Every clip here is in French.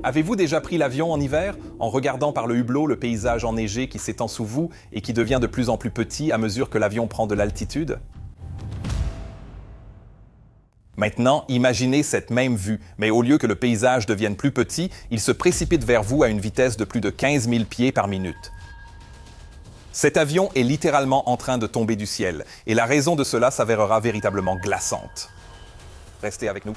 Avez-vous déjà pris l'avion en hiver, en regardant par le hublot le paysage enneigé qui s'étend sous vous et qui devient de plus en plus petit à mesure que l'avion prend de l'altitude? Maintenant, imaginez cette même vue, mais au lieu que le paysage devienne plus petit, il se précipite vers vous à une vitesse de plus de 15 000 pieds par minute. Cet avion est littéralement en train de tomber du ciel, et la raison de cela s'avérera véritablement glaçante. Restez avec nous.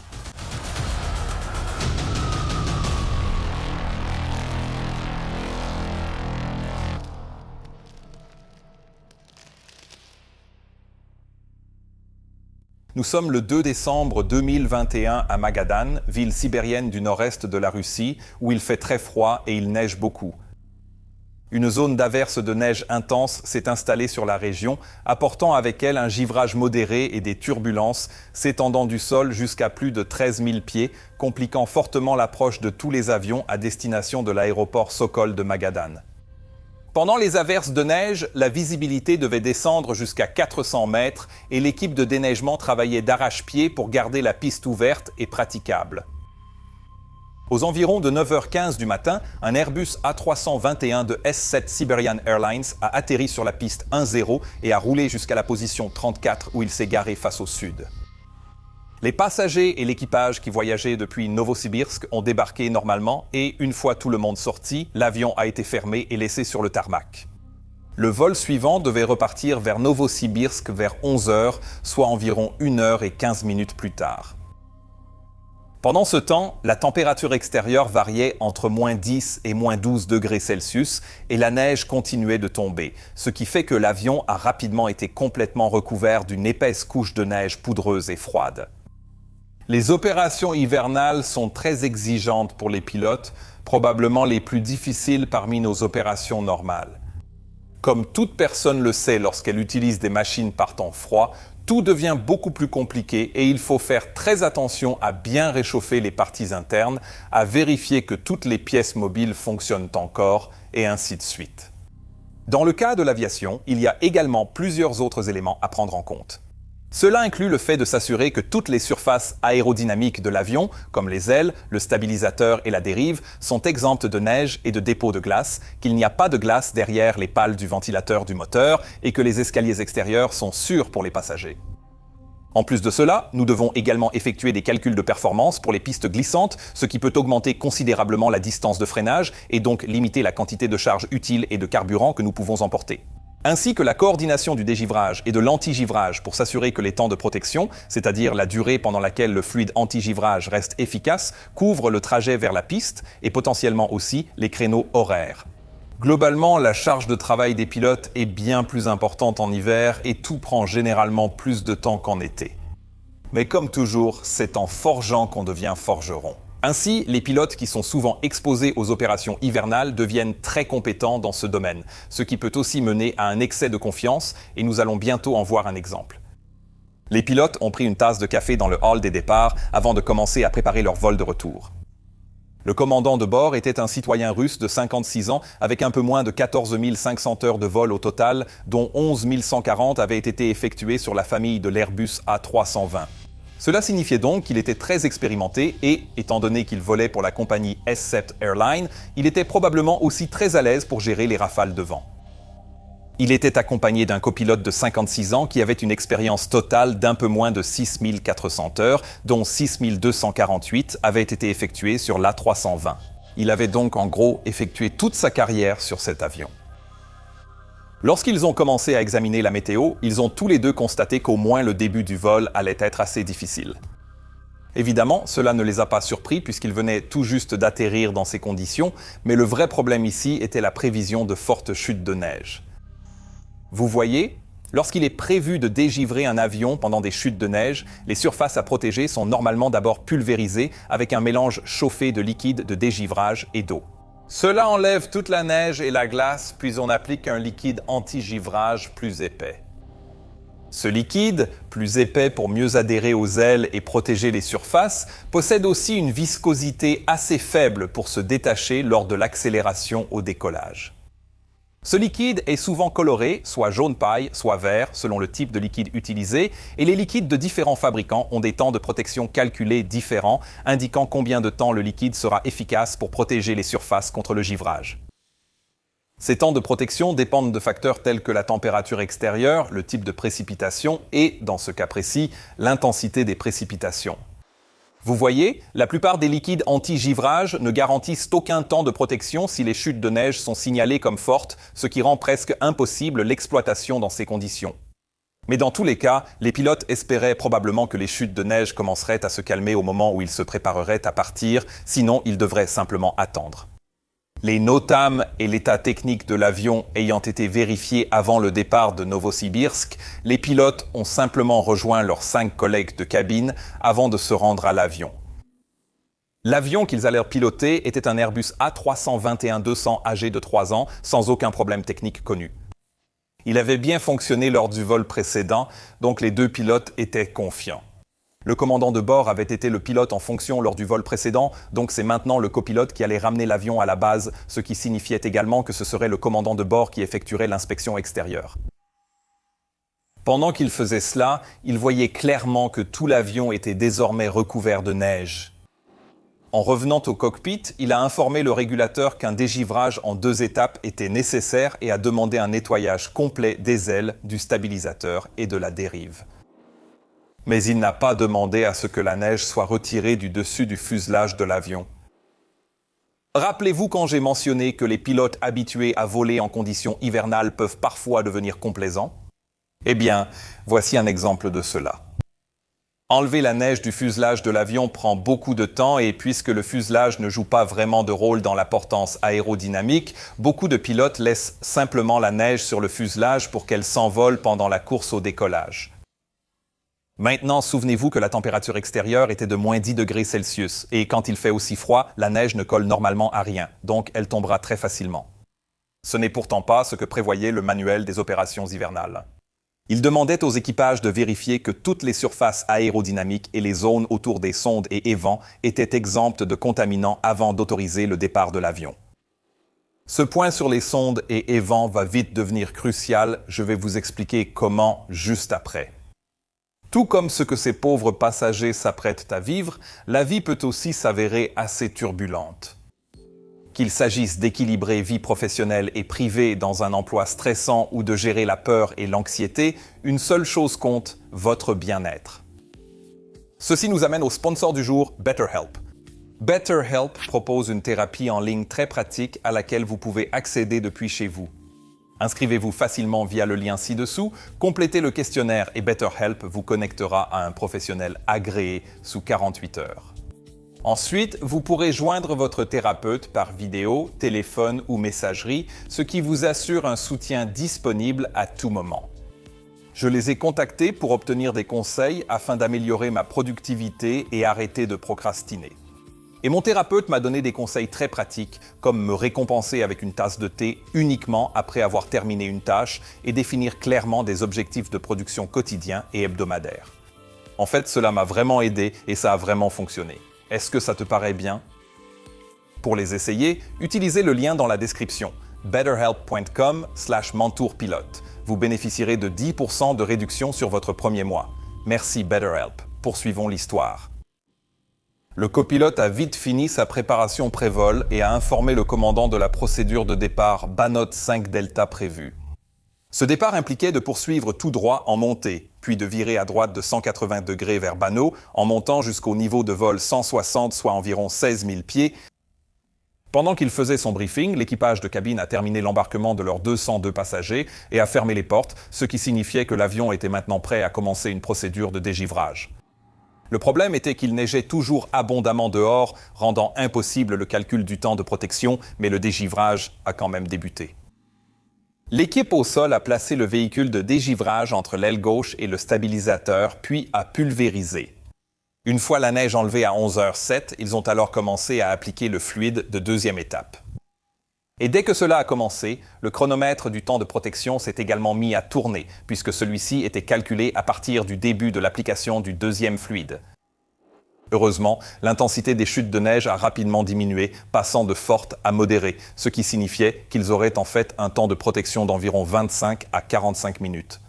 Nous sommes le 2 décembre 2021 à Magadan, ville sibérienne du nord-est de la Russie, où il fait très froid et il neige beaucoup. Une zone d'averse de neige intense s'est installée sur la région, apportant avec elle un givrage modéré et des turbulences s'étendant du sol jusqu'à plus de 13 000 pieds, compliquant fortement l'approche de tous les avions à destination de l'aéroport Sokol de Magadan. Pendant les averses de neige, la visibilité devait descendre jusqu'à 400 mètres et l'équipe de déneigement travaillait d'arrache-pied pour garder la piste ouverte et praticable. Aux environs de 9h15 du matin, un Airbus A321 de S7 Siberian Airlines a atterri sur la piste 1-0 et a roulé jusqu'à la position 34 où il s'est garé face au sud. Les passagers et l'équipage qui voyageaient depuis Novosibirsk ont débarqué normalement et, une fois tout le monde sorti, l'avion a été fermé et laissé sur le tarmac. Le vol suivant devait repartir vers Novosibirsk vers 11h, soit environ 1h15 plus tard. Pendant ce temps, la température extérieure variait entre moins 10 et moins 12 degrés Celsius et la neige continuait de tomber, ce qui fait que l'avion a rapidement été complètement recouvert d'une épaisse couche de neige poudreuse et froide. Les opérations hivernales sont très exigeantes pour les pilotes, probablement les plus difficiles parmi nos opérations normales. Comme toute personne le sait lorsqu'elle utilise des machines par temps froid, tout devient beaucoup plus compliqué et il faut faire très attention à bien réchauffer les parties internes, à vérifier que toutes les pièces mobiles fonctionnent encore, et ainsi de suite. Dans le cas de l'aviation, il y a également plusieurs autres éléments à prendre en compte. Cela inclut le fait de s'assurer que toutes les surfaces aérodynamiques de l'avion, comme les ailes, le stabilisateur et la dérive, sont exemptes de neige et de dépôts de glace, qu'il n'y a pas de glace derrière les pales du ventilateur du moteur et que les escaliers extérieurs sont sûrs pour les passagers. En plus de cela, nous devons également effectuer des calculs de performance pour les pistes glissantes, ce qui peut augmenter considérablement la distance de freinage et donc limiter la quantité de charge utile et de carburant que nous pouvons emporter. Ainsi que la coordination du dégivrage et de l'antigivrage pour s'assurer que les temps de protection, c'est-à-dire la durée pendant laquelle le fluide antigivrage reste efficace, couvre le trajet vers la piste et potentiellement aussi les créneaux horaires. Globalement, la charge de travail des pilotes est bien plus importante en hiver et tout prend généralement plus de temps qu'en été. Mais comme toujours, c'est en forgeant qu'on devient forgeron. Ainsi, les pilotes qui sont souvent exposés aux opérations hivernales deviennent très compétents dans ce domaine, ce qui peut aussi mener à un excès de confiance, et nous allons bientôt en voir un exemple. Les pilotes ont pris une tasse de café dans le hall des départs avant de commencer à préparer leur vol de retour. Le commandant de bord était un citoyen russe de 56 ans avec un peu moins de 14 500 heures de vol au total, dont 11 140 avaient été effectuées sur la famille de l'Airbus A320. Cela signifiait donc qu'il était très expérimenté et, étant donné qu'il volait pour la compagnie S7 Airlines, il était probablement aussi très à l'aise pour gérer les rafales de vent. Il était accompagné d'un copilote de 56 ans qui avait une expérience totale d'un peu moins de 6 400 heures, dont 6 248 avaient été effectuées sur l'A320. Il avait donc en gros effectué toute sa carrière sur cet avion. Lorsqu'ils ont commencé à examiner la météo, ils ont tous les deux constaté qu'au moins le début du vol allait être assez difficile. Évidemment, cela ne les a pas surpris puisqu'ils venaient tout juste d'atterrir dans ces conditions, mais le vrai problème ici était la prévision de fortes chutes de neige. Vous voyez, lorsqu'il est prévu de dégivrer un avion pendant des chutes de neige, les surfaces à protéger sont normalement d'abord pulvérisées avec un mélange chauffé de liquide de dégivrage et d'eau. Cela enlève toute la neige et la glace, puis on applique un liquide anti-givrage plus épais. Ce liquide, plus épais pour mieux adhérer aux ailes et protéger les surfaces, possède aussi une viscosité assez faible pour se détacher lors de l'accélération au décollage. Ce liquide est souvent coloré, soit jaune paille, soit vert, selon le type de liquide utilisé, et les liquides de différents fabricants ont des temps de protection calculés différents, indiquant combien de temps le liquide sera efficace pour protéger les surfaces contre le givrage. Ces temps de protection dépendent de facteurs tels que la température extérieure, le type de précipitation et, dans ce cas précis, l'intensité des précipitations. Vous voyez, la plupart des liquides anti-givrage ne garantissent aucun temps de protection si les chutes de neige sont signalées comme fortes, ce qui rend presque impossible l'exploitation dans ces conditions. Mais dans tous les cas, les pilotes espéraient probablement que les chutes de neige commenceraient à se calmer au moment où ils se prépareraient à partir, sinon ils devraient simplement attendre. Les NOTAM et l'état technique de l'avion ayant été vérifiés avant le départ de Novosibirsk, les pilotes ont simplement rejoint leurs 5 collègues de cabine avant de se rendre à l'avion. L'avion qu'ils allèrent piloter était un Airbus A321-200 âgé de 3 ans, sans aucun problème technique connu. Il avait bien fonctionné lors du vol précédent, donc les 2 pilotes étaient confiants. Le commandant de bord avait été le pilote en fonction lors du vol précédent, donc c'est maintenant le copilote qui allait ramener l'avion à la base, ce qui signifiait également que ce serait le commandant de bord qui effectuerait l'inspection extérieure. Pendant qu'il faisait cela, il voyait clairement que tout l'avion était désormais recouvert de neige. En revenant au cockpit, il a informé le régulateur qu'un dégivrage en 2 étapes était nécessaire et a demandé un nettoyage complet des ailes, du stabilisateur et de la dérive. Mais il n'a pas demandé à ce que la neige soit retirée du dessus du fuselage de l'avion. Rappelez-vous quand j'ai mentionné que les pilotes habitués à voler en conditions hivernales peuvent parfois devenir complaisants? Eh bien, voici un exemple de cela. Enlever la neige du fuselage de l'avion prend beaucoup de temps et puisque le fuselage ne joue pas vraiment de rôle dans la portance aérodynamique, beaucoup de pilotes laissent simplement la neige sur le fuselage pour qu'elle s'envole pendant la course au décollage. Maintenant, souvenez-vous que la température extérieure était de moins 10 degrés Celsius et quand il fait aussi froid, la neige ne colle normalement à rien, donc elle tombera très facilement. Ce n'est pourtant pas ce que prévoyait le manuel des opérations hivernales. Il demandait aux équipages de vérifier que toutes les surfaces aérodynamiques et les zones autour des sondes et évents étaient exemptes de contaminants avant d'autoriser le départ de l'avion. Ce point sur les sondes et évents va vite devenir crucial, je vais vous expliquer comment juste après. Tout comme ce que ces pauvres passagers s'apprêtent à vivre, la vie peut aussi s'avérer assez turbulente. Qu'il s'agisse d'équilibrer vie professionnelle et privée dans un emploi stressant ou de gérer la peur et l'anxiété, une seule chose compte, votre bien-être. Ceci nous amène au sponsor du jour, BetterHelp. BetterHelp propose une thérapie en ligne très pratique à laquelle vous pouvez accéder depuis chez vous. Inscrivez-vous facilement via le lien ci-dessous, complétez le questionnaire et BetterHelp vous connectera à un professionnel agréé sous 48 heures. Ensuite, vous pourrez joindre votre thérapeute par vidéo, téléphone ou messagerie, ce qui vous assure un soutien disponible à tout moment. Je les ai contactés pour obtenir des conseils afin d'améliorer ma productivité et arrêter de procrastiner. Et mon thérapeute m'a donné des conseils très pratiques, comme me récompenser avec une tasse de thé uniquement après avoir terminé une tâche et définir clairement des objectifs de production quotidiens et hebdomadaires. En fait, cela m'a vraiment aidé et ça a vraiment fonctionné. Est-ce que ça te paraît bien? Pour les essayer, utilisez le lien dans la description, betterhelp.com/mentourpilote. Vous bénéficierez de 10% de réduction sur votre premier mois. Merci BetterHelp. Poursuivons l'histoire. Le copilote a vite fini sa préparation pré-vol et a informé le commandant de la procédure de départ Banot 5 Delta prévue. Ce départ impliquait de poursuivre tout droit en montée, puis de virer à droite de 180 degrés vers Banot en montant jusqu'au niveau de vol 160, soit environ 16 000 pieds. Pendant qu'il faisait son briefing, l'équipage de cabine a terminé l'embarquement de leurs 202 passagers et a fermé les portes, ce qui signifiait que l'avion était maintenant prêt à commencer une procédure de dégivrage. Le problème était qu'il neigeait toujours abondamment dehors, rendant impossible le calcul du temps de protection, mais le dégivrage a quand même débuté. L'équipe au sol a placé le véhicule de dégivrage entre l'aile gauche et le stabilisateur, puis a pulvérisé. Une fois la neige enlevée à 11h07, ils ont alors commencé à appliquer le fluide de deuxième étape. Et dès que cela a commencé, le chronomètre du temps de protection s'est également mis à tourner, puisque celui-ci était calculé à partir du début de l'application du deuxième fluide. Heureusement, l'intensité des chutes de neige a rapidement diminué, passant de forte à modérée, ce qui signifiait qu'ils auraient en fait un temps de protection d'environ 25 à 45 minutes.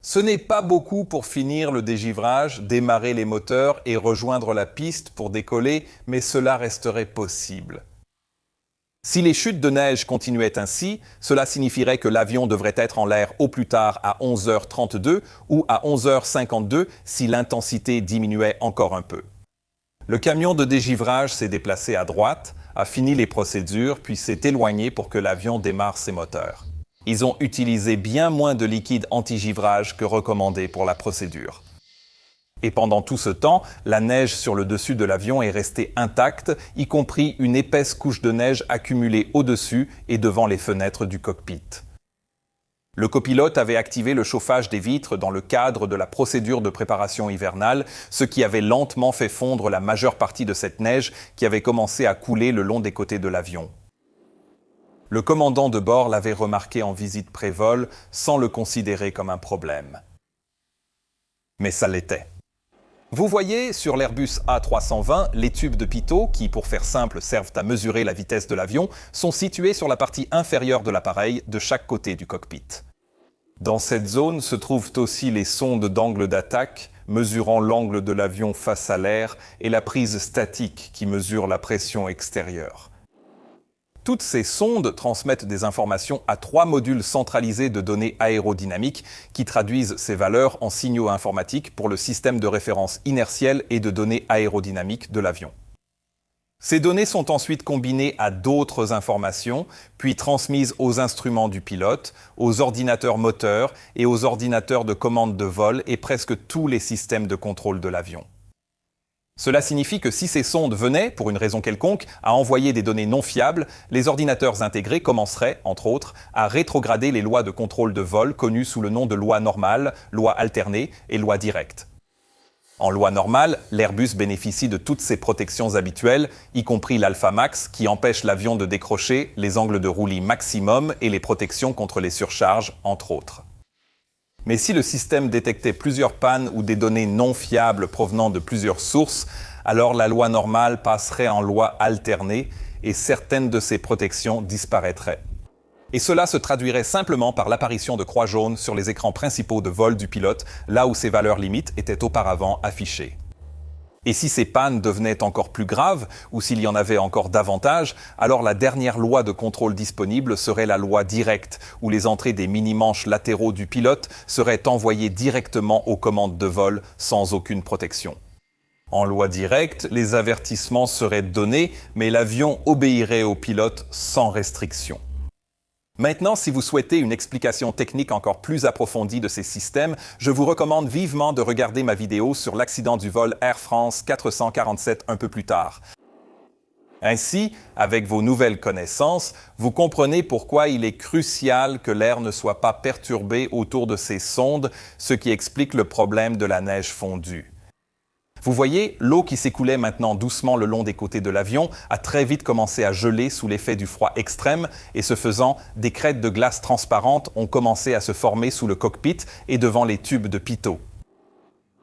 Ce n'est pas beaucoup pour finir le dégivrage, démarrer les moteurs et rejoindre la piste pour décoller, mais cela resterait possible. Si les chutes de neige continuaient ainsi, cela signifierait que l'avion devrait être en l'air au plus tard à 11h32 ou à 11h52 si l'intensité diminuait encore un peu. Le camion de dégivrage s'est déplacé à droite, a fini les procédures, puis s'est éloigné pour que l'avion démarre ses moteurs. Ils ont utilisé bien moins de liquide anti-givrage que recommandé pour la procédure. Et pendant tout ce temps, la neige sur le dessus de l'avion est restée intacte, y compris une épaisse couche de neige accumulée au-dessus et devant les fenêtres du cockpit. Le copilote avait activé le chauffage des vitres dans le cadre de la procédure de préparation hivernale, ce qui avait lentement fait fondre la majeure partie de cette neige qui avait commencé à couler le long des côtés de l'avion. Le commandant de bord l'avait remarqué en visite pré-vol sans le considérer comme un problème. Mais ça l'était. Vous voyez sur l'Airbus A320, les tubes de pitot, qui pour faire simple servent à mesurer la vitesse de l'avion, sont situés sur la partie inférieure de l'appareil de chaque côté du cockpit. Dans cette zone se trouvent aussi les sondes d'angle d'attaque, mesurant l'angle de l'avion face à l'air, et la prise statique qui mesure la pression extérieure. Toutes ces sondes transmettent des informations à 3 modules centralisés de données aérodynamiques qui traduisent ces valeurs en signaux informatiques pour le système de référence inertiel et de données aérodynamiques de l'avion. Ces données sont ensuite combinées à d'autres informations, puis transmises aux instruments du pilote, aux ordinateurs moteurs et aux ordinateurs de commande de vol et presque tous les systèmes de contrôle de l'avion. Cela signifie que si ces sondes venaient, pour une raison quelconque, à envoyer des données non fiables, les ordinateurs intégrés commenceraient, entre autres, à rétrograder les lois de contrôle de vol connues sous le nom de loi normale, loi alternée et loi directe. En loi normale, l'Airbus bénéficie de toutes ses protections habituelles, y compris l'Alpha Max, qui empêche l'avion de décrocher, les angles de roulis maximum et les protections contre les surcharges, entre autres. Mais si le système détectait plusieurs pannes ou des données non fiables provenant de plusieurs sources, alors la loi normale passerait en loi alternée et certaines de ces protections disparaîtraient. Et cela se traduirait simplement par l'apparition de croix jaunes sur les écrans principaux de vol du pilote, là où ces valeurs limites étaient auparavant affichées. Et si ces pannes devenaient encore plus graves, ou s'il y en avait encore davantage, alors la dernière loi de contrôle disponible serait la loi directe, où les entrées des mini-manches latéraux du pilote seraient envoyées directement aux commandes de vol sans aucune protection. En loi directe, les avertissements seraient donnés, mais l'avion obéirait au pilote sans restriction. Maintenant, si vous souhaitez une explication technique encore plus approfondie de ces systèmes, je vous recommande vivement de regarder ma vidéo sur l'accident du vol Air France 447 un peu plus tard. Ainsi, avec vos nouvelles connaissances, vous comprenez pourquoi il est crucial que l'air ne soit pas perturbé autour de ces sondes, ce qui explique le problème de la neige fondue. Vous voyez, l'eau qui s'écoulait maintenant doucement le long des côtés de l'avion a très vite commencé à geler sous l'effet du froid extrême et ce faisant, des crêtes de glace transparentes ont commencé à se former sous le cockpit et devant les tubes de pitot.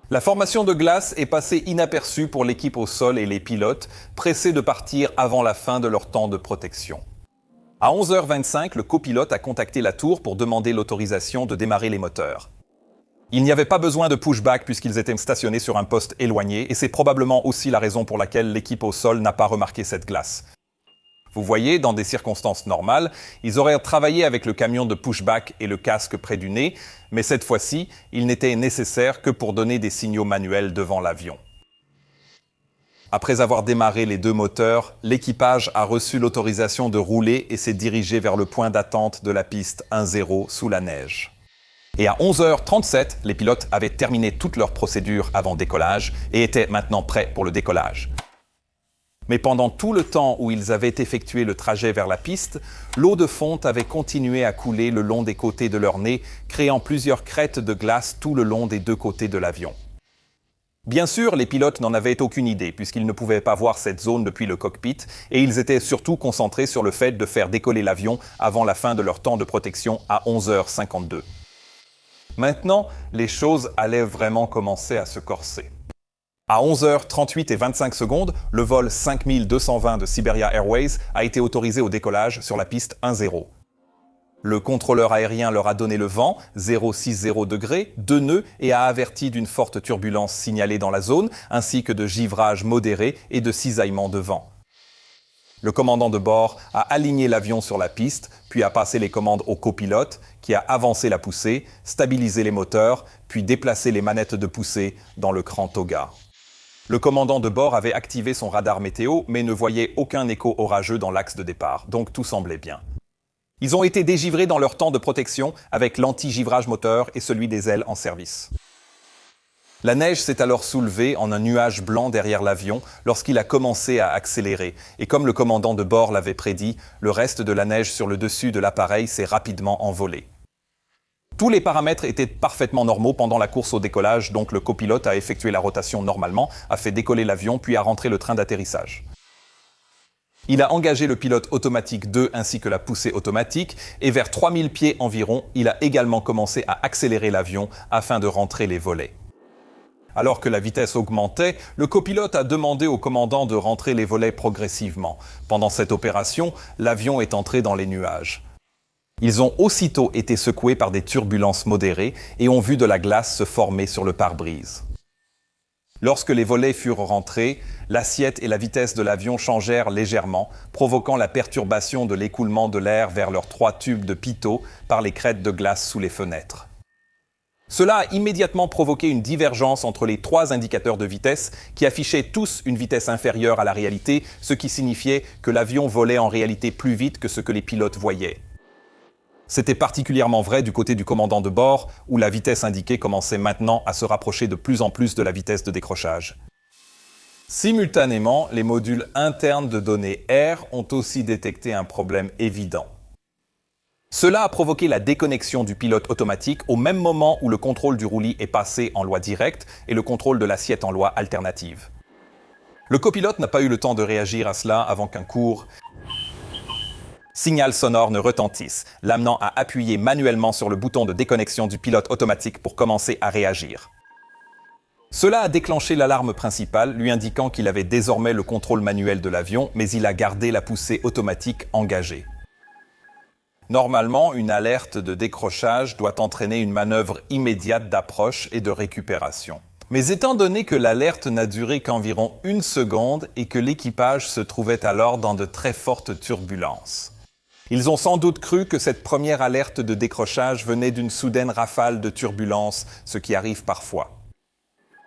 La formation de glace est passée inaperçue pour l'équipe au sol et les pilotes, pressés de partir avant la fin de leur temps de protection. À 11h25, le copilote a contacté la tour pour demander l'autorisation de démarrer les moteurs. Il n'y avait pas besoin de pushback puisqu'ils étaient stationnés sur un poste éloigné et c'est probablement aussi la raison pour laquelle l'équipe au sol n'a pas remarqué cette glace. Vous voyez, dans des circonstances normales, ils auraient travaillé avec le camion de pushback et le casque près du nez, mais cette fois-ci, il n'était nécessaire que pour donner des signaux manuels devant l'avion. Après avoir démarré les 2 moteurs, l'équipage a reçu l'autorisation de rouler et s'est dirigé vers le point d'attente de la piste 1-0 sous la neige. Et à 11h37, les pilotes avaient terminé toute leur procédure avant décollage et étaient maintenant prêts pour le décollage. Mais pendant tout le temps où ils avaient effectué le trajet vers la piste, l'eau de fonte avait continué à couler le long des côtés de leur nez, créant plusieurs crêtes de glace tout le long des 2 côtés de l'avion. Bien sûr, les pilotes n'en avaient aucune idée puisqu'ils ne pouvaient pas voir cette zone depuis le cockpit et ils étaient surtout concentrés sur le fait de faire décoller l'avion avant la fin de leur temps de protection à 11h52. Maintenant, les choses allaient vraiment commencer à se corser. À 11h38 et 25 secondes, le vol 5220 de Siberia Airways a été autorisé au décollage sur la piste 10. Le contrôleur aérien leur a donné le vent, 060 degrés, 2 nœuds et a averti d'une forte turbulence signalée dans la zone, ainsi que de givrage modéré et de cisaillement de vent. Le commandant de bord a aligné l'avion sur la piste, puis a passé les commandes au copilote, qui a avancé la poussée, stabilisé les moteurs, puis déplacé les manettes de poussée dans le cran Toga. Le commandant de bord avait activé son radar météo, mais ne voyait aucun écho orageux dans l'axe de départ, donc tout semblait bien. Ils ont été dégivrés dans leur temps de protection avec l'anti-givrage moteur et celui des ailes en service. La neige s'est alors soulevée en un nuage blanc derrière l'avion lorsqu'il a commencé à accélérer, et comme le commandant de bord l'avait prédit, le reste de la neige sur le dessus de l'appareil s'est rapidement envolé. Tous les paramètres étaient parfaitement normaux pendant la course au décollage, donc le copilote a effectué la rotation normalement, a fait décoller l'avion, puis a rentré le train d'atterrissage. Il a engagé le pilote automatique 2 ainsi que la poussée automatique, et vers 3000 pieds environ, il a également commencé à accélérer l'avion afin de rentrer les volets. Alors que la vitesse augmentait, le copilote a demandé au commandant de rentrer les volets progressivement. Pendant cette opération, l'avion est entré dans les nuages. Ils ont aussitôt été secoués par des turbulences modérées et ont vu de la glace se former sur le pare-brise. Lorsque les volets furent rentrés, l'assiette et la vitesse de l'avion changèrent légèrement, provoquant la perturbation de l'écoulement de l'air vers leurs 3 tubes de pitot par les crêtes de glace sous les fenêtres. Cela a immédiatement provoqué une divergence entre les 3 indicateurs de vitesse qui affichaient tous une vitesse inférieure à la réalité, ce qui signifiait que l'avion volait en réalité plus vite que ce que les pilotes voyaient. C'était particulièrement vrai du côté du commandant de bord, où la vitesse indiquée commençait maintenant à se rapprocher de plus en plus de la vitesse de décrochage. Simultanément, les modules internes de données air ont aussi détecté un problème évident. Cela a provoqué la déconnexion du pilote automatique au même moment où le contrôle du roulis est passé en loi directe et le contrôle de l'assiette en loi alternative. Le copilote n'a pas eu le temps de réagir à cela avant qu'un court signal sonore ne retentisse, l'amenant à appuyer manuellement sur le bouton de déconnexion du pilote automatique pour commencer à réagir. Cela a déclenché l'alarme principale, lui indiquant qu'il avait désormais le contrôle manuel de l'avion, mais il a gardé la poussée automatique engagée. Normalement, une alerte de décrochage doit entraîner une manœuvre immédiate d'approche et de récupération. Mais étant donné que l'alerte n'a duré qu'environ 1 seconde et que l'équipage se trouvait alors dans de très fortes turbulences, ils ont sans doute cru que cette première alerte de décrochage venait d'une soudaine rafale de turbulences, ce qui arrive parfois.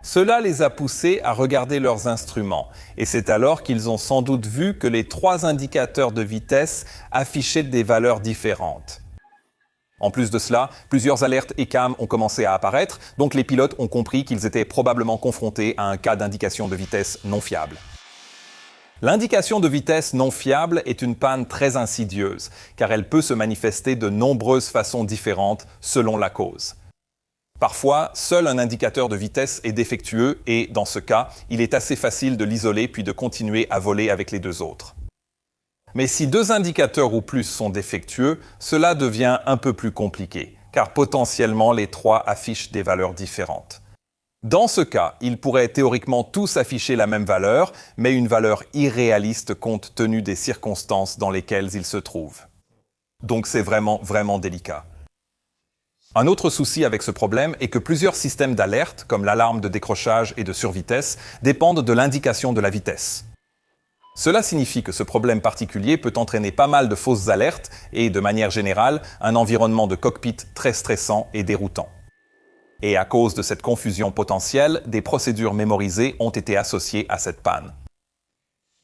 Cela les a poussés à regarder leurs instruments, et c'est alors qu'ils ont sans doute vu que les 3 indicateurs de vitesse affichaient des valeurs différentes. En plus de cela, plusieurs alertes ECAM ont commencé à apparaître, donc les pilotes ont compris qu'ils étaient probablement confrontés à un cas d'indication de vitesse non fiable. L'indication de vitesse non fiable est une panne très insidieuse, car elle peut se manifester de nombreuses façons différentes selon la cause. Parfois, seul un indicateur de vitesse est défectueux et, dans ce cas, il est assez facile de l'isoler puis de continuer à voler avec les 2 autres. Mais si 2 indicateurs ou plus sont défectueux, cela devient un peu plus compliqué, car potentiellement les 3 affichent des valeurs différentes. Dans ce cas, ils pourraient théoriquement tous afficher la même valeur, mais une valeur irréaliste compte tenu des circonstances dans lesquelles ils se trouvent. Donc c'est vraiment délicat. Un autre souci avec ce problème est que plusieurs systèmes d'alerte, comme l'alarme de décrochage et de survitesse, dépendent de l'indication de la vitesse. Cela signifie que ce problème particulier peut entraîner pas mal de fausses alertes et, de manière générale, un environnement de cockpit très stressant et déroutant. Et à cause de cette confusion potentielle, des procédures mémorisées ont été associées à cette panne.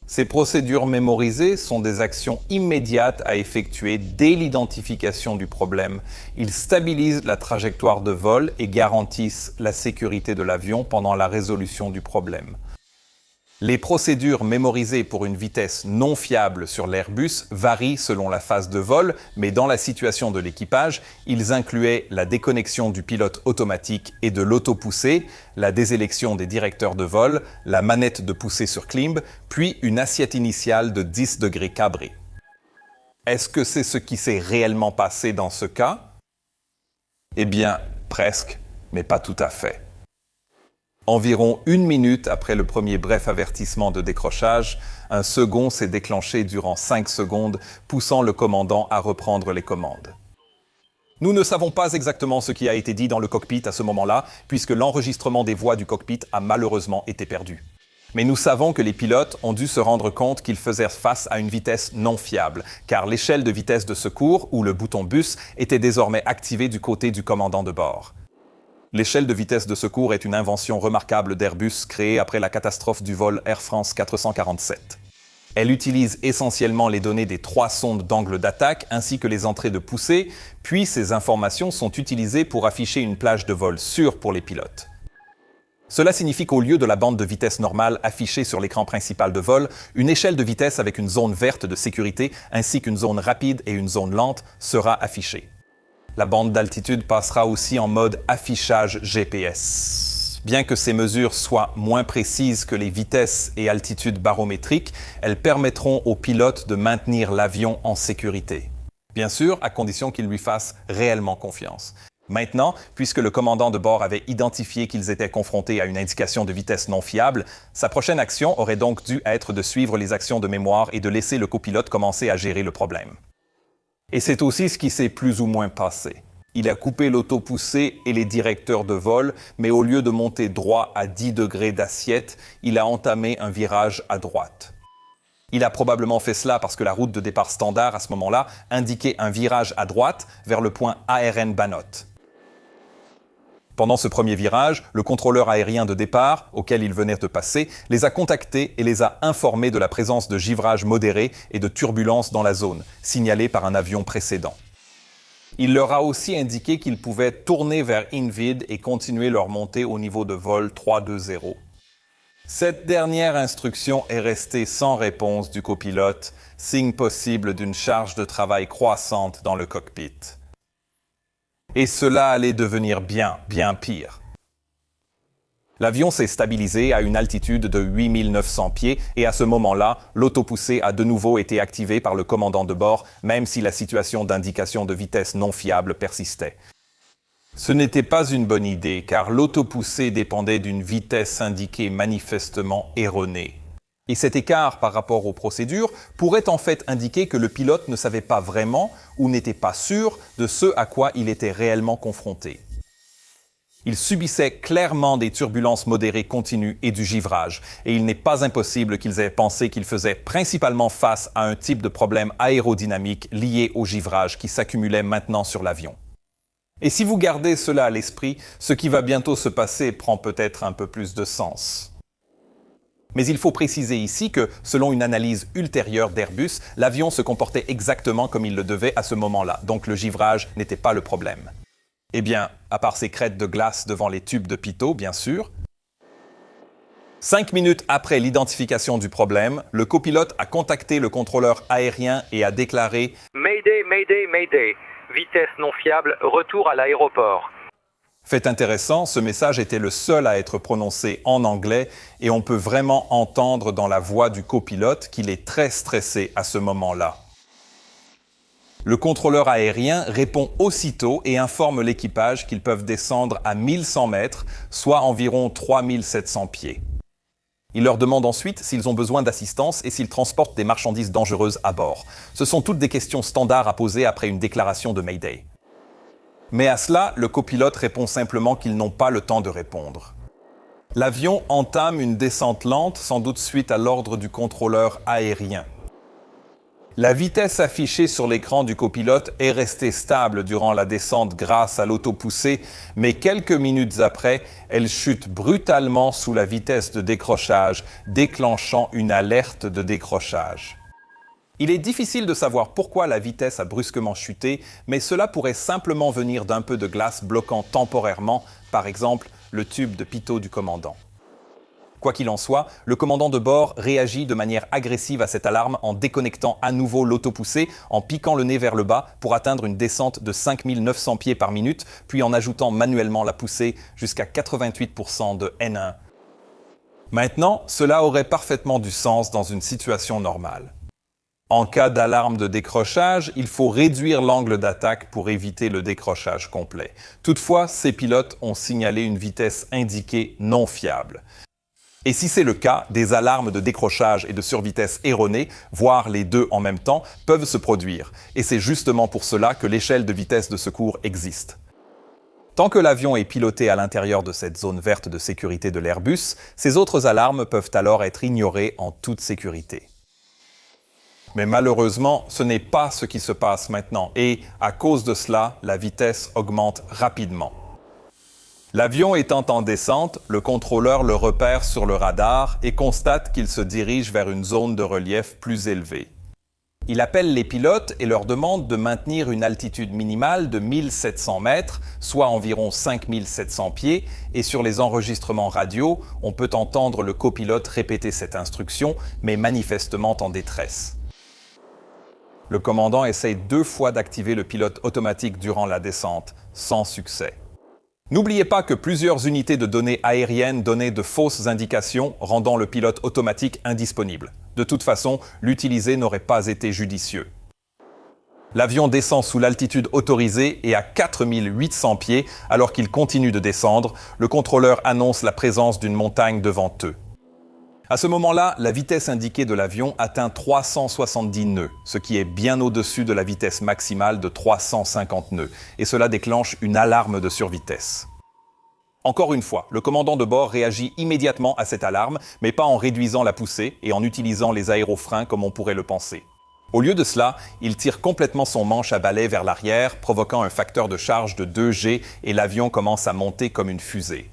Ces procédures mémorisées sont des actions immédiates à effectuer dès l'identification du problème. Ils stabilisent la trajectoire de vol et garantissent la sécurité de l'avion pendant la résolution du problème. Les procédures mémorisées pour une vitesse non fiable sur l'Airbus varient selon la phase de vol, mais dans la situation de l'équipage, ils incluaient la déconnexion du pilote automatique et de l'autopoussée, la désélection des directeurs de vol, la manette de poussée sur climb, puis une assiette initiale de 10 degrés cabrée. Est-ce que c'est ce qui s'est réellement passé dans ce cas? Eh bien, presque, mais pas tout à fait. Environ 1 minute après le premier bref avertissement de décrochage, un second s'est déclenché durant 5 secondes, poussant le commandant à reprendre les commandes. Nous ne savons pas exactement ce qui a été dit dans le cockpit à ce moment-là, puisque l'enregistrement des voix du cockpit a malheureusement été perdu. Mais nous savons que les pilotes ont dû se rendre compte qu'ils faisaient face à une vitesse non fiable, car l'échelle de vitesse de secours, ou le bouton bus, était désormais activée du côté du commandant de bord. L'échelle de vitesse de secours est une invention remarquable d'Airbus créée après la catastrophe du vol Air France 447. Elle utilise essentiellement les données des 3 sondes d'angle d'attaque ainsi que les entrées de poussée, puis ces informations sont utilisées pour afficher une plage de vol sûre pour les pilotes. Cela signifie qu'au lieu de la bande de vitesse normale affichée sur l'écran principal de vol, une échelle de vitesse avec une zone verte de sécurité ainsi qu'une zone rapide et une zone lente sera affichée. La bande d'altitude passera aussi en mode affichage GPS. Bien que ces mesures soient moins précises que les vitesses et altitudes barométriques, elles permettront aux pilotes de maintenir l'avion en sécurité. Bien sûr, à condition qu'ils lui fassent réellement confiance. Maintenant, puisque le commandant de bord avait identifié qu'ils étaient confrontés à une indication de vitesse non fiable, sa prochaine action aurait donc dû être de suivre les actions de mémoire et de laisser le copilote commencer à gérer le problème. Et c'est aussi ce qui s'est plus ou moins passé. Il a coupé l'autopoussée et les directeurs de vol, mais au lieu de monter droit à 10 degrés d'assiette, il a entamé un virage à droite. Il a probablement fait cela parce que la route de départ standard à ce moment-là indiquait un virage à droite vers le point ARN Banot. Pendant ce premier virage, le contrôleur aérien de départ, auquel il venait de passer, les a contactés et les a informés de la présence de givrage modéré et de turbulences dans la zone, signalées par un avion précédent. Il leur a aussi indiqué qu'ils pouvaient tourner vers Invid et continuer leur montée au niveau de vol 320. Cette dernière instruction est restée sans réponse du copilote, signe possible d'une charge de travail croissante dans le cockpit. Et cela allait devenir bien pire. L'avion s'est stabilisé à une altitude de 8900 pieds et à ce moment-là, l'autopoussée a de nouveau été activée par le commandant de bord, même si la situation d'indication de vitesse non fiable persistait. Ce n'était pas une bonne idée, car l'autopoussée dépendait d'une vitesse indiquée manifestement erronée. Et cet écart par rapport aux procédures pourrait en fait indiquer que le pilote ne savait pas vraiment ou n'était pas sûr de ce à quoi il était réellement confronté. Il subissait clairement des turbulences modérées continues et du givrage, et il n'est pas impossible qu'ils aient pensé qu'ils faisaient principalement face à un type de problème aérodynamique lié au givrage qui s'accumulait maintenant sur l'avion. Et si vous gardez cela à l'esprit, ce qui va bientôt se passer prend peut-être un peu plus de sens. Mais il faut préciser ici que, selon une analyse ultérieure d'Airbus, l'avion se comportait exactement comme il le devait à ce moment-là, donc le givrage n'était pas le problème. Eh bien, à part ces crêtes de glace devant les tubes de pitot, bien sûr. 5 minutes après l'identification du problème, le copilote a contacté le contrôleur aérien et a déclaré « Mayday, Mayday, Mayday. Vitesse non fiable, retour à l'aéroport. » Fait intéressant, ce message était le seul à être prononcé en anglais et on peut vraiment entendre dans la voix du copilote qu'il est très stressé à ce moment-là. Le contrôleur aérien répond aussitôt et informe l'équipage qu'ils peuvent descendre à 1100 mètres, soit environ 3700 pieds. Il leur demande ensuite s'ils ont besoin d'assistance et s'ils transportent des marchandises dangereuses à bord. Ce sont toutes des questions standards à poser après une déclaration de Mayday. Mais à cela, le copilote répond simplement qu'ils n'ont pas le temps de répondre. L'avion entame une descente lente, sans doute suite à l'ordre du contrôleur aérien. La vitesse affichée sur l'écran du copilote est restée stable durant la descente grâce à l'autopoussée, mais quelques minutes après, elle chute brutalement sous la vitesse de décrochage, déclenchant une alerte de décrochage. Il est difficile de savoir pourquoi la vitesse a brusquement chuté, mais cela pourrait simplement venir d'un peu de glace bloquant temporairement, par exemple, le tube de pitot du commandant. Quoi qu'il en soit, le commandant de bord réagit de manière agressive à cette alarme en déconnectant à nouveau l'autopoussée, en piquant le nez vers le bas pour atteindre une descente de 5900 pieds par minute, puis en ajoutant manuellement la poussée jusqu'à 88% de N1. Maintenant, cela aurait parfaitement du sens dans une situation normale. En cas d'alarme de décrochage, il faut réduire l'angle d'attaque pour éviter le décrochage complet. Toutefois, ces pilotes ont signalé une vitesse indiquée non fiable. Et si c'est le cas, des alarmes de décrochage et de survitesse erronées, voire les deux en même temps, peuvent se produire. Et c'est justement pour cela que l'échelle de vitesse de secours existe. Tant que l'avion est piloté à l'intérieur de cette zone verte de sécurité de l'Airbus, ces autres alarmes peuvent alors être ignorées en toute sécurité. Mais malheureusement, ce n'est pas ce qui se passe maintenant et, à cause de cela, la vitesse augmente rapidement. L'avion étant en descente, le contrôleur le repère sur le radar et constate qu'il se dirige vers une zone de relief plus élevée. Il appelle les pilotes et leur demande de maintenir une altitude minimale de 1700 mètres, soit environ 5700 pieds, et sur les enregistrements radio, on peut entendre le copilote répéter cette instruction, mais manifestement en détresse. Le commandant essaye 2 fois d'activer le pilote automatique durant la descente, sans succès. N'oubliez pas que plusieurs unités de données aériennes donnaient de fausses indications, rendant le pilote automatique indisponible. De toute façon, l'utiliser n'aurait pas été judicieux. L'avion descend sous l'altitude autorisée et à 4800 pieds, alors qu'il continue de descendre, le contrôleur annonce la présence d'une montagne devant eux. À ce moment-là, la vitesse indiquée de l'avion atteint 370 nœuds, ce qui est bien au-dessus de la vitesse maximale de 350 nœuds, et cela déclenche une alarme de survitesse. Encore une fois, le commandant de bord réagit immédiatement à cette alarme, mais pas en réduisant la poussée et en utilisant les aérofreins comme on pourrait le penser. Au lieu de cela, il tire complètement son manche à balai vers l'arrière, provoquant un facteur de charge de 2G et l'avion commence à monter comme une fusée.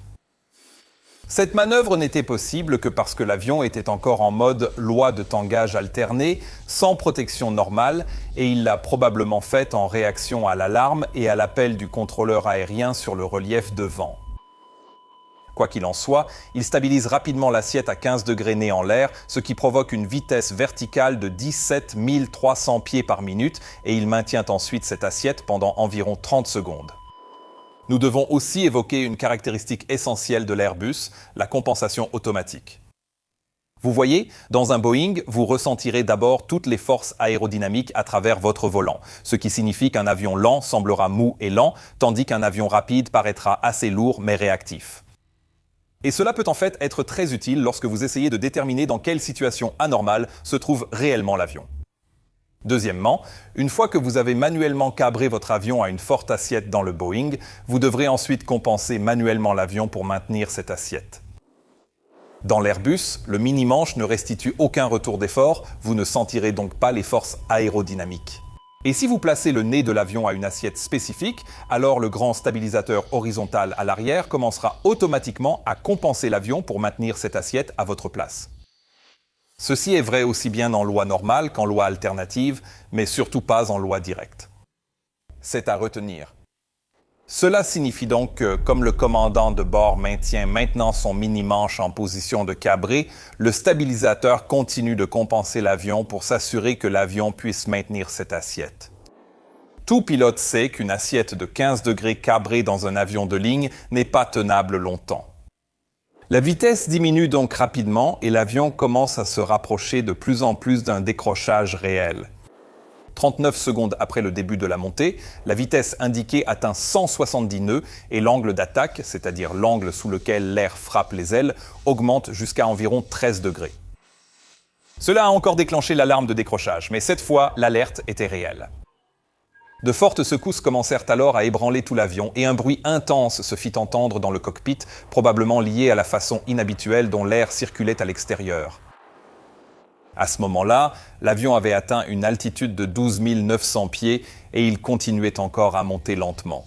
Cette manœuvre n'était possible que parce que l'avion était encore en mode loi de tangage alterné, sans protection normale, et il l'a probablement faite en réaction à l'alarme et à l'appel du contrôleur aérien sur le relief devant. Quoi qu'il en soit, il stabilise rapidement l'assiette à 15 degrés nez en l'air, ce qui provoque une vitesse verticale de 17 300 pieds par minute, et il maintient ensuite cette assiette pendant environ 30 secondes. Nous devons aussi évoquer une caractéristique essentielle de l'Airbus, la compensation automatique. Vous voyez, dans un Boeing, vous ressentirez d'abord toutes les forces aérodynamiques à travers votre volant, ce qui signifie qu'un avion lent semblera mou et lent, tandis qu'un avion rapide paraîtra assez lourd mais réactif. Et cela peut en fait être très utile lorsque vous essayez de déterminer dans quelle situation anormale se trouve réellement l'avion. Deuxièmement, une fois que vous avez manuellement cabré votre avion à une forte assiette dans le Boeing, vous devrez ensuite compenser manuellement l'avion pour maintenir cette assiette. Dans l'Airbus, le mini-manche ne restitue aucun retour d'effort, vous ne sentirez donc pas les forces aérodynamiques. Et si vous placez le nez de l'avion à une assiette spécifique, alors le grand stabilisateur horizontal à l'arrière commencera automatiquement à compenser l'avion pour maintenir cette assiette à votre place. Ceci est vrai aussi bien en loi normale qu'en loi alternative, mais surtout pas en loi directe. C'est à retenir. Cela signifie donc que, comme le commandant de bord maintient maintenant son mini-manche en position de cabré, le stabilisateur continue de compenser l'avion pour s'assurer que l'avion puisse maintenir cette assiette. Tout pilote sait qu'une assiette de 15 degrés cabrée dans un avion de ligne n'est pas tenable longtemps. La vitesse diminue donc rapidement et l'avion commence à se rapprocher de plus en plus d'un décrochage réel. 39 secondes après le début de la montée, la vitesse indiquée atteint 170 nœuds et l'angle d'attaque, c'est-à-dire l'angle sous lequel l'air frappe les ailes, augmente jusqu'à environ 13 degrés. Cela a encore déclenché l'alarme de décrochage, mais cette fois, l'alerte était réelle. De fortes secousses commencèrent alors à ébranler tout l'avion et un bruit intense se fit entendre dans le cockpit, probablement lié à la façon inhabituelle dont l'air circulait à l'extérieur. À ce moment-là, l'avion avait atteint une altitude de 12 900 pieds et il continuait encore à monter lentement.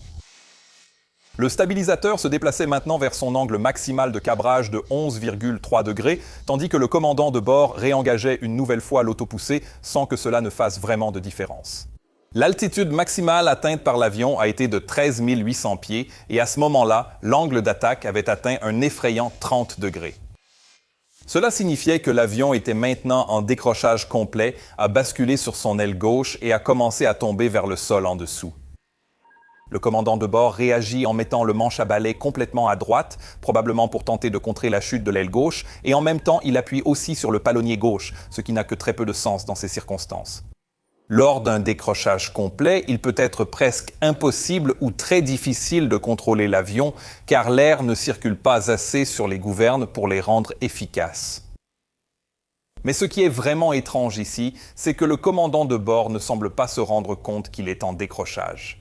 Le stabilisateur se déplaçait maintenant vers son angle maximal de cabrage de 11,3 degrés, tandis que le commandant de bord réengageait une nouvelle fois l'autopoussée sans que cela ne fasse vraiment de différence. L'altitude maximale atteinte par l'avion a été de 13 800 pieds et à ce moment-là, l'angle d'attaque avait atteint un effrayant 30 degrés. Cela signifiait que l'avion était maintenant en décrochage complet, a basculé sur son aile gauche et a commencé à tomber vers le sol en dessous. Le commandant de bord réagit en mettant le manche à balai complètement à droite, probablement pour tenter de contrer la chute de l'aile gauche, et en même temps il appuie aussi sur le palonnier gauche, ce qui n'a que très peu de sens dans ces circonstances. Lors d'un décrochage complet, il peut être presque impossible ou très difficile de contrôler l'avion, car l'air ne circule pas assez sur les gouvernes pour les rendre efficaces. Mais ce qui est vraiment étrange ici, c'est que le commandant de bord ne semble pas se rendre compte qu'il est en décrochage.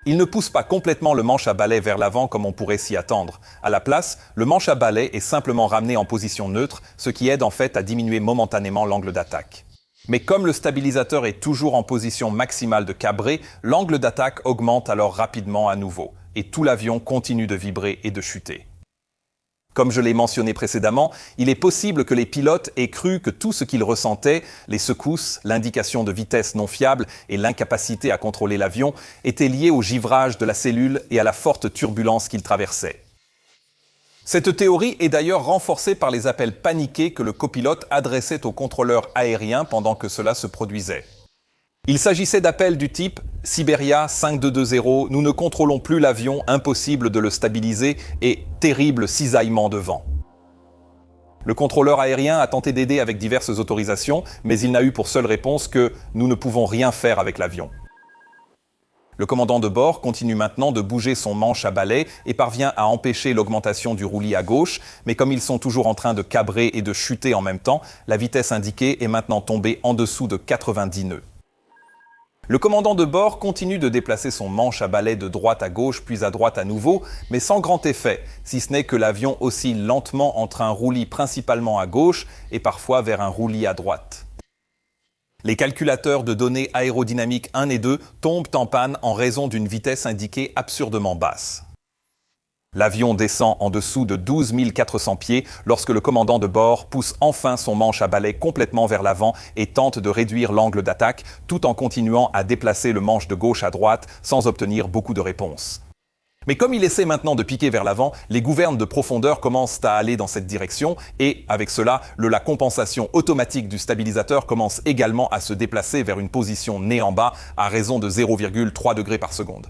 Il ne pousse pas complètement le manche à balai vers l'avant comme on pourrait s'y attendre. À la place, le manche à balai est simplement ramené en position neutre, ce qui aide en fait à diminuer momentanément l'angle d'attaque. Mais comme le stabilisateur est toujours en position maximale de cabré, l'angle d'attaque augmente alors rapidement à nouveau, et tout l'avion continue de vibrer et de chuter. Comme je l'ai mentionné précédemment, il est possible que les pilotes aient cru que tout ce qu'ils ressentaient, les secousses, l'indication de vitesse non fiable et l'incapacité à contrôler l'avion, étaient liés au givrage de la cellule et à la forte turbulence qu'ils traversaient. Cette théorie est d'ailleurs renforcée par les appels paniqués que le copilote adressait au contrôleur aérien pendant que cela se produisait. Il s'agissait d'appels du type « Siberia 5220, nous ne contrôlons plus l'avion, impossible de le stabiliser et terrible cisaillement de vent ». Le contrôleur aérien a tenté d'aider avec diverses autorisations, mais il n'a eu pour seule réponse que « nous ne pouvons rien faire avec l'avion ». Le commandant de bord continue maintenant de bouger son manche à balai et parvient à empêcher l'augmentation du roulis à gauche, mais comme ils sont toujours en train de cabrer et de chuter en même temps, la vitesse indiquée est maintenant tombée en dessous de 90 nœuds. Le commandant de bord continue de déplacer son manche à balai de droite à gauche puis à droite à nouveau, mais sans grand effet, si ce n'est que l'avion oscille lentement entre un roulis principalement à gauche et parfois vers un roulis à droite. Les calculateurs de données aérodynamiques 1 et 2 tombent en panne en raison d'une vitesse indiquée absurdement basse. L'avion descend en dessous de 12 400 pieds lorsque le commandant de bord pousse enfin son manche à balai complètement vers l'avant et tente de réduire l'angle d'attaque tout en continuant à déplacer le manche de gauche à droite sans obtenir beaucoup de réponses. Mais comme il essaie maintenant de piquer vers l'avant, les gouvernes de profondeur commencent à aller dans cette direction et, avec cela, la compensation automatique du stabilisateur commence également à se déplacer vers une position nez en bas à raison de 0,3 degrés par seconde.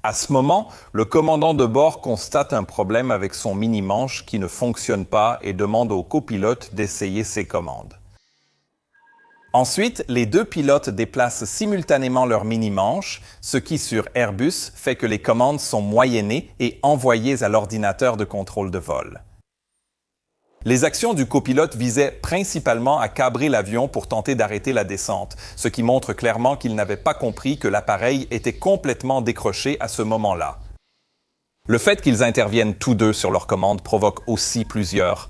À ce moment, le commandant de bord constate un problème avec son mini-manche qui ne fonctionne pas et demande au copilote d'essayer ses commandes. Ensuite, les deux pilotes déplacent simultanément leur mini-manche, ce qui sur Airbus fait que les commandes sont moyennées et envoyées à l'ordinateur de contrôle de vol. Les actions du copilote visaient principalement à cabrer l'avion pour tenter d'arrêter la descente, ce qui montre clairement qu'il n'avait pas compris que l'appareil était complètement décroché à ce moment-là. Le fait qu'ils interviennent tous deux sur leur commande provoque aussi plusieurs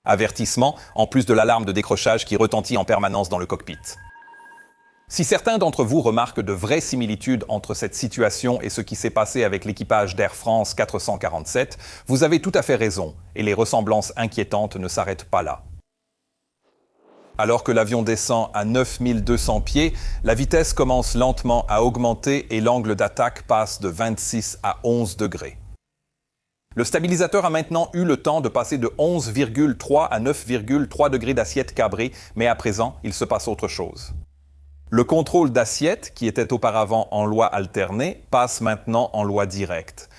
avertissements, en plus de l'alarme de décrochage qui retentit en permanence dans le cockpit. Si certains d'entre vous remarquent de vraies similitudes entre cette situation et ce qui s'est passé avec l'équipage d'Air France 447, vous avez tout à fait raison, et les ressemblances inquiétantes ne s'arrêtent pas là. Alors que l'avion descend à 9200 pieds, la vitesse commence lentement à augmenter et l'angle d'attaque passe de 26 à 11 degrés. Le stabilisateur a maintenant eu le temps de passer de 11,3 à 9,3 degrés d'assiette cabrée, mais à présent, il se passe autre chose. Le contrôle d'assiette, qui était auparavant en loi alternée, passe maintenant en loi directe.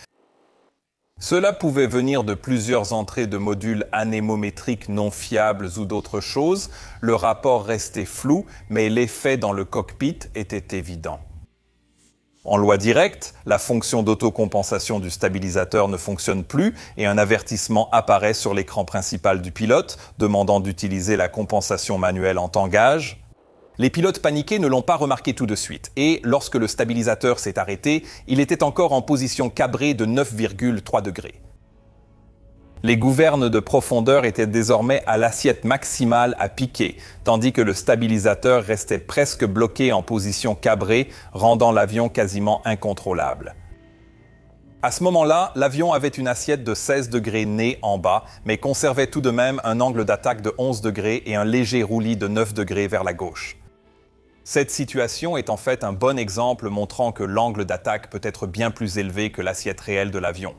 Cela pouvait venir de plusieurs entrées de modules anémométriques non fiables ou d'autres choses. Le rapport restait flou, mais l'effet dans le cockpit était évident. En loi directe, la fonction d'autocompensation du stabilisateur ne fonctionne plus et un avertissement apparaît sur l'écran principal du pilote, demandant d'utiliser la compensation manuelle en tangage. Les pilotes paniqués ne l'ont pas remarqué tout de suite et, lorsque le stabilisateur s'est arrêté, il était encore en position cabrée de 9,3 degrés. Les gouvernes de profondeur étaient désormais à l'assiette maximale à piquer, tandis que le stabilisateur restait presque bloqué en position cabrée, rendant l'avion quasiment incontrôlable. À ce moment-là, l'avion avait une assiette de 16 degrés nez en bas, mais conservait tout de même un angle d'attaque de 11 degrés et un léger roulis de 9 degrés vers la gauche. Cette situation est en fait un bon exemple montrant que l'angle d'attaque peut être bien plus élevé que l'assiette réelle de l'avion.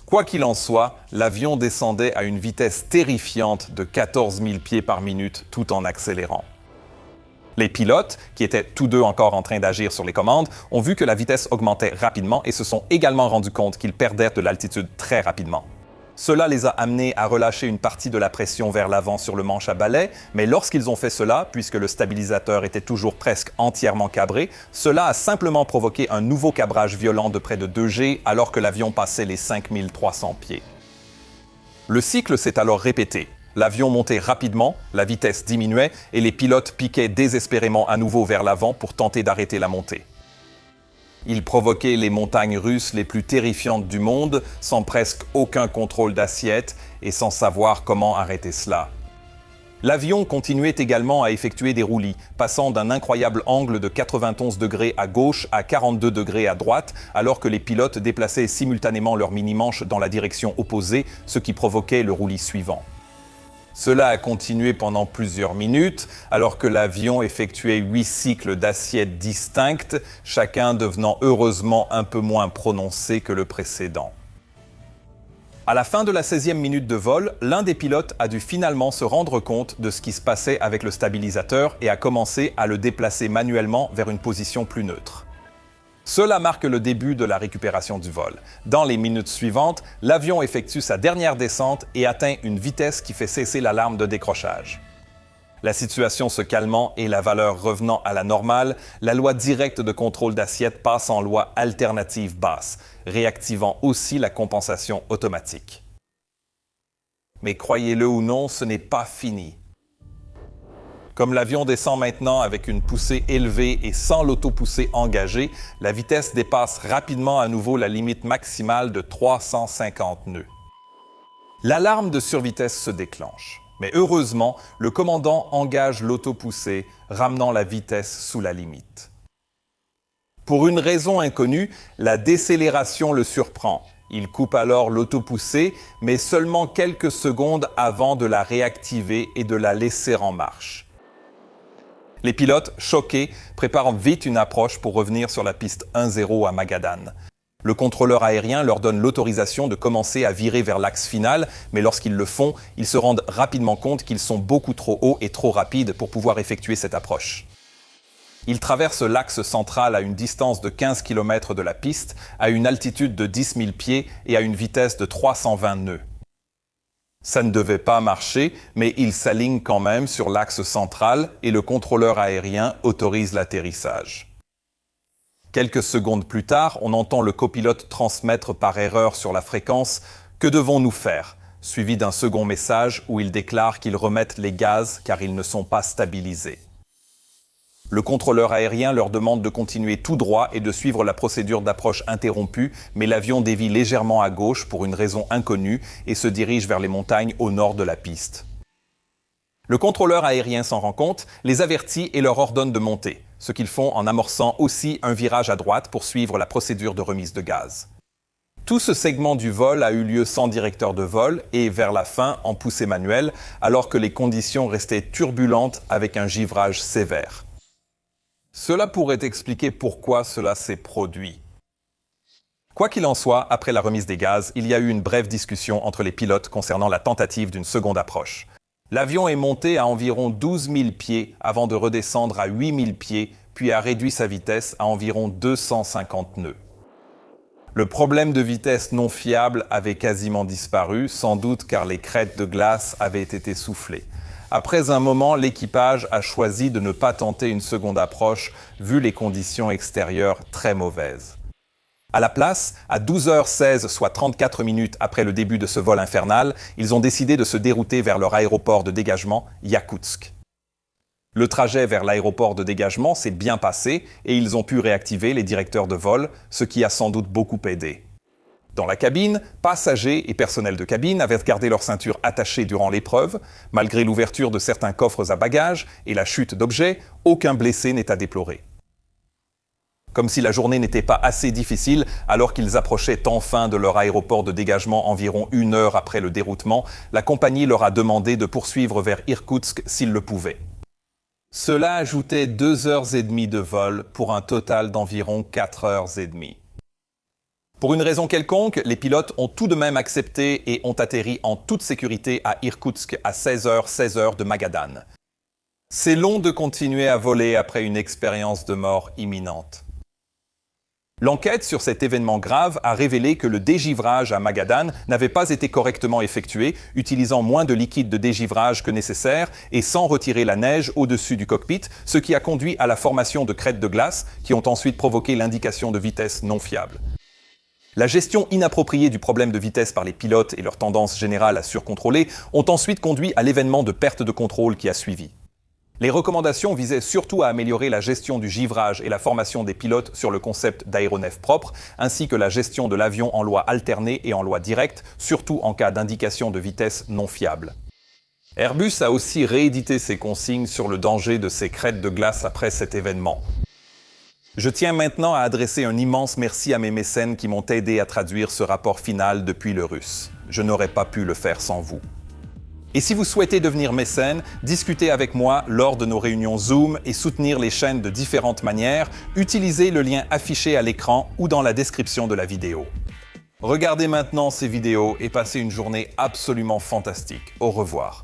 Quoi qu'il en soit, l'avion descendait à une vitesse terrifiante de 14 000 pieds par minute tout en accélérant. Les pilotes, qui étaient tous deux encore en train d'agir sur les commandes, ont vu que la vitesse augmentait rapidement et se sont également rendus compte qu'ils perdaient de l'altitude très rapidement. Cela les a amenés à relâcher une partie de la pression vers l'avant sur le manche à balai, mais lorsqu'ils ont fait cela, puisque le stabilisateur était toujours presque entièrement cabré, cela a simplement provoqué un nouveau cabrage violent de près de 2 G alors que l'avion passait les 5300 pieds. Le cycle s'est alors répété. L'avion montait rapidement, la vitesse diminuait et les pilotes piquaient désespérément à nouveau vers l'avant pour tenter d'arrêter la montée. Ils provoquaient les montagnes russes les plus terrifiantes du monde, sans presque aucun contrôle d'assiette et sans savoir comment arrêter cela. L'avion continuait également à effectuer des roulis, passant d'un incroyable angle de 91 degrés à gauche à 42 degrés à droite, alors que les pilotes déplaçaient simultanément leur mini-manche dans la direction opposée, ce qui provoquait le roulis suivant. Cela a continué pendant plusieurs minutes, alors que l'avion effectuait 8 cycles d'assiette distinctes, chacun devenant heureusement un peu moins prononcé que le précédent. À la fin de la 16e minute de vol, l'un des pilotes a dû finalement se rendre compte de ce qui se passait avec le stabilisateur et a commencé à le déplacer manuellement vers une position plus neutre. Cela marque le début de la récupération du vol. Dans les minutes suivantes, l'avion effectue sa dernière descente et atteint une vitesse qui fait cesser l'alarme de décrochage. La situation se calmant et la valeur revenant à la normale, la loi directe de contrôle d'assiette passe en loi alternative basse, réactivant aussi la compensation automatique. Mais croyez-le ou non, ce n'est pas fini. Comme l'avion descend maintenant avec une poussée élevée et sans l'autopoussée engagée, la vitesse dépasse rapidement à nouveau la limite maximale de 350 nœuds. L'alarme de survitesse se déclenche. Mais heureusement, le commandant engage l'autopoussée, ramenant la vitesse sous la limite. Pour une raison inconnue, la décélération le surprend. Il coupe alors l'autopoussée, mais seulement quelques secondes avant de la réactiver et de la laisser en marche. Les pilotes, choqués, préparent vite une approche pour revenir sur la piste 1-0 à Magadan. Le contrôleur aérien leur donne l'autorisation de commencer à virer vers l'axe final, mais lorsqu'ils le font, ils se rendent rapidement compte qu'ils sont beaucoup trop hauts et trop rapides pour pouvoir effectuer cette approche. Ils traversent l'axe central à une distance de 15 km de la piste, à une altitude de 10 000 pieds et à une vitesse de 320 nœuds. Ça ne devait pas marcher, mais ils s'alignent quand même sur l'axe central et le contrôleur aérien autorise l'atterrissage. Quelques secondes plus tard, on entend le copilote transmettre par erreur sur la fréquence « Que devons-nous faire ?» suivi d'un second message où il déclare qu'ils remettent les gaz car ils ne sont pas stabilisés. Le contrôleur aérien leur demande de continuer tout droit et de suivre la procédure d'approche interrompue, mais l'avion dévie légèrement à gauche pour une raison inconnue et se dirige vers les montagnes au nord de la piste. Le contrôleur aérien s'en rend compte, les avertit et leur ordonne de monter, ce qu'ils font en amorçant aussi un virage à droite pour suivre la procédure de remise de gaz. Tout ce segment du vol a eu lieu sans directeur de vol et vers la fin en poussée manuelle, alors que les conditions restaient turbulentes avec un givrage sévère. Cela pourrait expliquer pourquoi cela s'est produit. Quoi qu'il en soit, après la remise des gaz, il y a eu une brève discussion entre les pilotes concernant la tentative d'une seconde approche. L'avion est monté à environ 12 000 pieds avant de redescendre à 8 000 pieds, puis a réduit sa vitesse à environ 250 nœuds. Le problème de vitesse non fiable avait quasiment disparu, sans doute car les crêtes de glace avaient été soufflées. Après un moment, l'équipage a choisi de ne pas tenter une seconde approche, vu les conditions extérieures très mauvaises. À la place, à 12h16, soit 34 minutes après le début de ce vol infernal, ils ont décidé de se dérouter vers leur aéroport de dégagement, Iakoutsk. Le trajet vers l'aéroport de dégagement s'est bien passé et ils ont pu réactiver les directeurs de vol, ce qui a sans doute beaucoup aidé. Dans la cabine, passagers et personnel de cabine avaient gardé leur ceinture attachée durant l'épreuve. Malgré l'ouverture de certains coffres à bagages et la chute d'objets, aucun blessé n'est à déplorer. Comme si la journée n'était pas assez difficile, alors qu'ils approchaient enfin de leur aéroport de dégagement environ 1 heure après le déroutement, la compagnie leur a demandé de poursuivre vers Irkoutsk s'ils le pouvaient. Cela ajoutait 2h30 de vol pour un total d'environ 4h30. Pour une raison quelconque, les pilotes ont tout de même accepté et ont atterri en toute sécurité à Irkoutsk à 16h de Magadan. C'est long de continuer à voler après une expérience de mort imminente. L'enquête sur cet événement grave a révélé que le dégivrage à Magadan n'avait pas été correctement effectué, utilisant moins de liquide de dégivrage que nécessaire et sans retirer la neige au-dessus du cockpit, ce qui a conduit à la formation de crêtes de glace qui ont ensuite provoqué l'indication de vitesse non fiable. La gestion inappropriée du problème de vitesse par les pilotes et leur tendance générale à surcontrôler ont ensuite conduit à l'événement de perte de contrôle qui a suivi. Les recommandations visaient surtout à améliorer la gestion du givrage et la formation des pilotes sur le concept d'aéronef propre, ainsi que la gestion de l'avion en loi alternée et en loi directe, surtout en cas d'indication de vitesse non fiable. Airbus a aussi réédité ses consignes sur le danger de ces crêtes de glace après cet événement. Je tiens maintenant à adresser un immense merci à mes mécènes qui m'ont aidé à traduire ce rapport final depuis le russe. Je n'aurais pas pu le faire sans vous. Et si vous souhaitez devenir mécène, discuter avec moi lors de nos réunions Zoom et soutenir les chaînes de différentes manières, utilisez le lien affiché à l'écran ou dans la description de la vidéo. Regardez maintenant ces vidéos et passez une journée absolument fantastique. Au revoir.